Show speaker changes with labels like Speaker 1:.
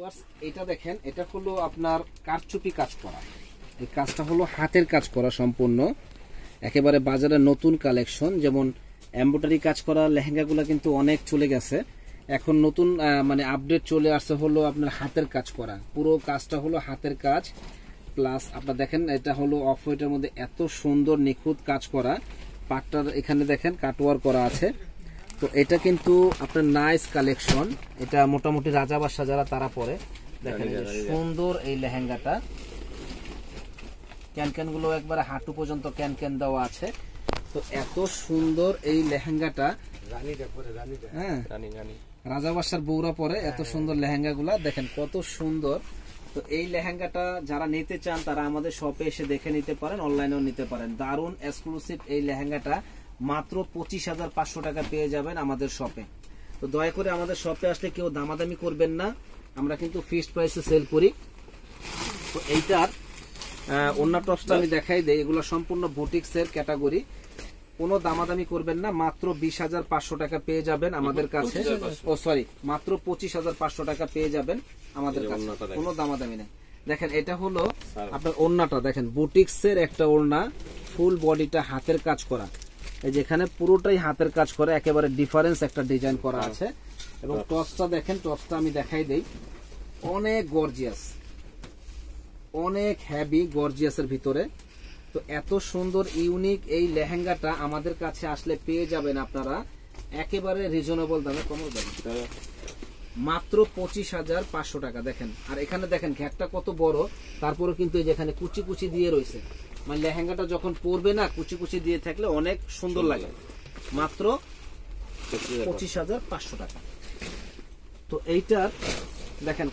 Speaker 1: Viewers এটা দেখেন, এটা হলো আপনার কারচুপি কাজ করা। এই কাজটা হলো হাতের কাজ করা সম্পূর্ণ, একেবারে বাজারে নতুন কালেকশন। যেমন এমব্রয়ডারি কাজ করা লেহেঙ্গাগুলো কিন্তু অনেক চলে গেছে, এখন নতুন মানে আপডেট চলে আসছে হলো আপনার হাতের কাজ করা। পুরো কাজটা হলো হাতের কাজ, প্লাস আপনার দেখেন এটা হলো অফ হোয়াইটের মধ্যে এত সুন্দর নিখুঁত কাজ করা। পাটটার এখানে দেখেন কাটওয়ার করা আছে। তো এটা কিন্তু আপনার নাইস কালেকশন, এটা মোটামুটি রাজাবাসা যারা তারা পরে দেখেন সুন্দর এই লেহেঙ্গাটা। ক্যান গুলো একবারে হাঁটু পর্যন্ত ক্যান দেওয়া আছে। তো এত সুন্দর এই লেহেঙ্গাটা, হ্যাঁ রাজাবাসার বউরা পরে এত সুন্দর লেহেঙ্গা গুলা দেখেন কত সুন্দর। তো এই লেহেঙ্গাটা যারা নিতে চান তারা আমাদের শপে এসে দেখে নিতে পারেন, অনলাইনেও নিতে পারেন। দারুন এক্সক্লুসিভ এই লেহেঙ্গাটা মাত্র 25,500 টাকা পেয়ে যাবেন আমাদের শপে। তো দয়া করে আমাদের শপে আসলে কেউ দামাদামি করবেন না, আমরা কিন্তু ফিক্সড প্রাইসে সেল করি। তো এইটার ওন্না টপসটা আমি দেখাই দেই, এগুলো সম্পূর্ণ বুটিক্স এর ক্যাটাগরি, কোনো দামাদামি করবেন না, মাত্র 20,500 টাকা পেয়ে যাবেন আমাদের কাছে। ও সরি, মাত্র 25,500 টাকা পেয়ে যাবেন আমাদের কাছে, কোনো দামাদামি নেই। দেখেন এটা হলো আপনার ওড়নাটা, দেখেন বুটিক্স এর একটা ওড়না, ফুল বডিটা হাতের কাজ করা। এই যে এখানে পুরোটাই হাতের কাজ করা, একেবারে ডিফারেন্স একটা ডিজাইন করা আছে। এবং টপসটা দেখেন, টপসটা আমি দেখাই দেই, অনেক গর্জিয়াস, অনেক হেভি গর্জিয়াসের ভিতরে। তো এত সুন্দর ইউনিক এই লেহেঙ্গাটা আমাদের কাছে আসলে পেয়ে যাবেন আপনারা একেবারে রিজনেবল দামে, কমল দামে, মাত্র 25,500 টাকা। দেখেন, আর এখানে দেখেন ঘ্যাটটা কত বড়, তারপরে কিন্তু এই যে এখানে কুচি কুচি দিয়ে রয়েছে, মানে লেহেঙ্গাটা যখন পরবে না কুচি কুচি দিয়ে থাকলে অনেক সুন্দর লাগে। মাত্র 25,500 টাকা। তো এইটার দেখেন